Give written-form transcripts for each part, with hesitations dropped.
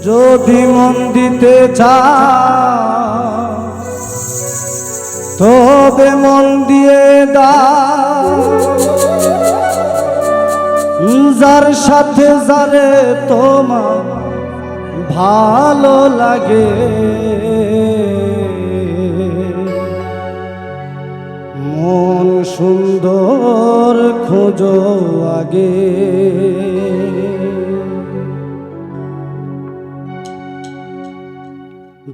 যদি মন দিতে চাও তবে মন দিয়ে দাও, যার সাথে যারে তোমার ভালো লাগে মন সুন্দর খোঁজো আগে।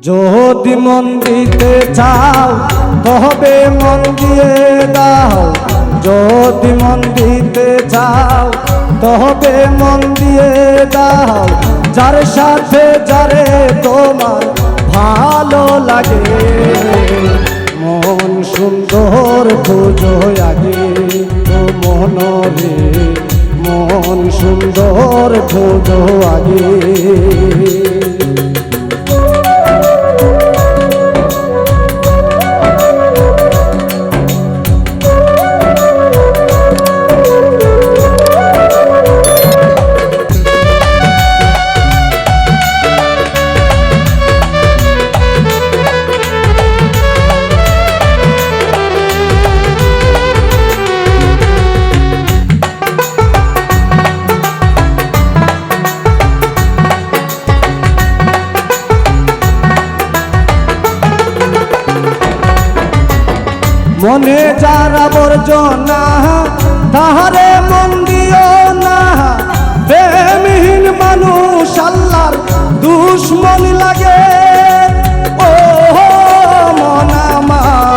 যদি মন দিতে চাও তবে মন দিয়ে দাও, যদি মন দিতে চাও তবে মন দিয়ে দাও, যার সাথে যারে তোমার ভালো লাগে মন সুন্দর খোঁজো আগে। ও মনরে মন সুন্দর খোঁজো আগে। মনে যার আবর্জনা তাহারে মন দিও না, প্রেমহীন মানুষ আল্লাহর দুশ্মন লাগে। ও মন আমার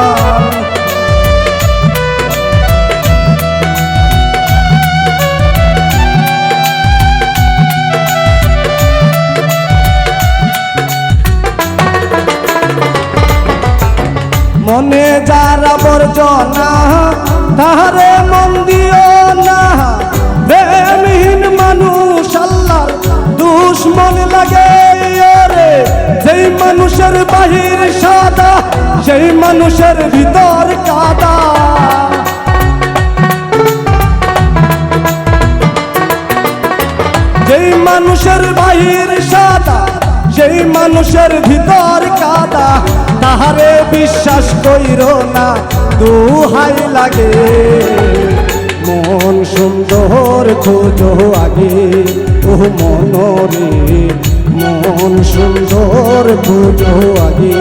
মনে যার আবর্জনা তাহারে মন দিও না, প্রেমহীন মানুষ আল্লাহর দুশ্মন লাগে। রে যেই মানুষের বাহির সাদা সেই মানুষের ভিতর কাদা, যেই মানুষের বাহির সাদা সেই মানুষের ভিতর কাদা, তাহারে বিশ্বাস কইরো না দুহাই লাগে মন সুন্দর খোঁজো আগে। ও মনরে মন সুন্দর খোঁজো আগে।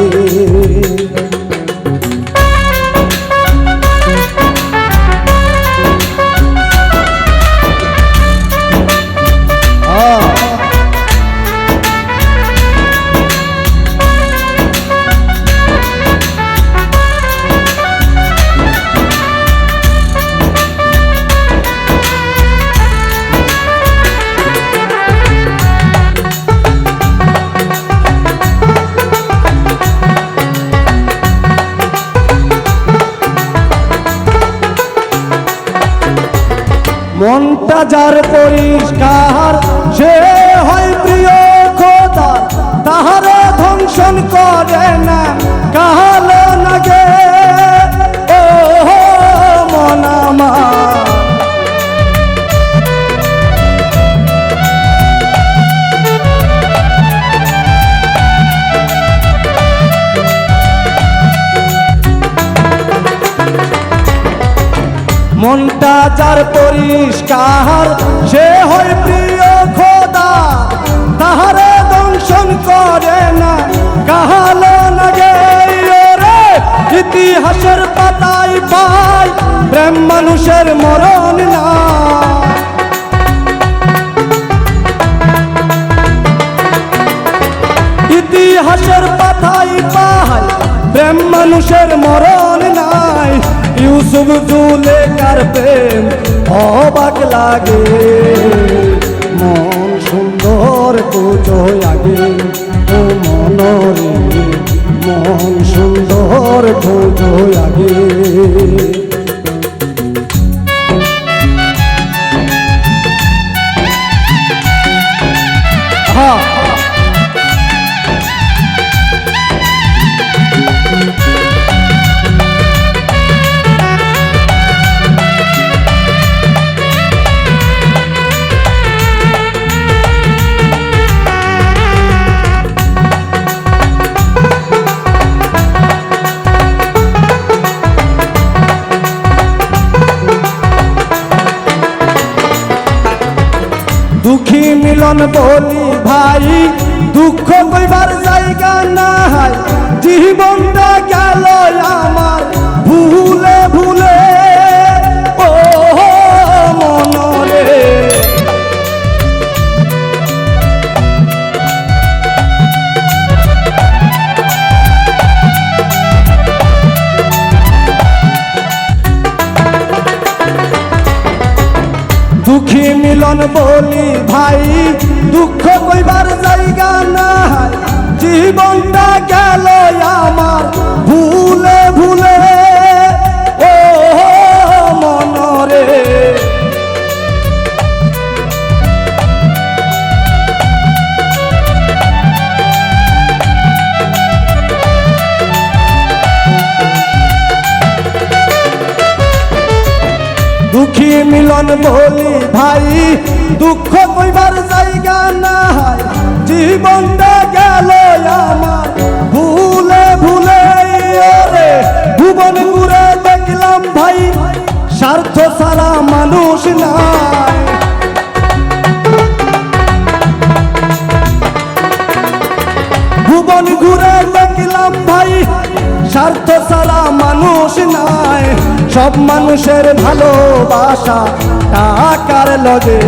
মনটা যার পরিষ্কার সে হয় প্রিয় খোদা, তাহারে ধ্বংসন করে না কালো লাগে। ও মন আমার মনটা যার পরিষ্কার সে হয় প্রিয় খোদা, তাহারে দংশন করে না কালো লাগে। রে ইতিহাসের পাতায় পাই প্রেম মানুষের মরণ না, ইতিহাসের পাতায় পাই প্রেম মানুষের মরণ নাই। ইউসুফ জুলেখার প্রেম অবাক লাগে মন সুন্দর খোঁজো আগে। ও মনরে মন সুন্দর খোঁজো আগে। মিলন বলি ভাই দুঃখ কইবার জায়গা নাই জীবনটা গেল আমার ভুলে ভুলে ও মনরে দুঃখী মিলন বলি ভাই দুঃখ কইবার জায়গা নাই জীবনটা গেল আমার ভুলে ভুলে ও মনরে দুঃখী মিলন বলি ভাই দুঃখ কইবার জায়গা নাই জীবনটা গেল আমার ভুলে ভুলে রে ভুবন ঘুরে দেখলাম ভাই স্বার্থ ছাড়া মানুষ নাই ভুবন ঘুরে দেখলাম ভাই স্বার্থ ছাড়া মানুষ নাই সব মানুষের ভালোবাসা টাকার লগে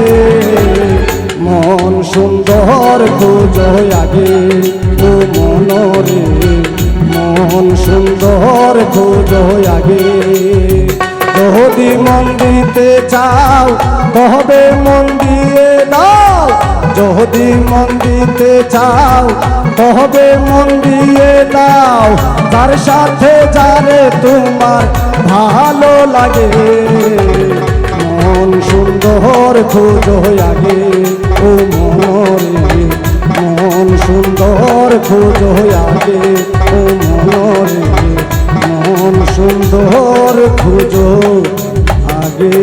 মন সুন্দর খোঁজো আগে ও মনরে মন সুন্দর খোঁজো আগে যদি মন দিতে চাও তবে মন দিয়ে দাও যদি মন দিতে চাও তবে মন দিয়ে দাও তার সাথে যারে তোমার ভালো লাগে মন সুন্দর খোঁজো আগে ও মনরে মন সুন্দর খোঁজো আগে ও মনরে মন সুন্দর খোঁজো আগে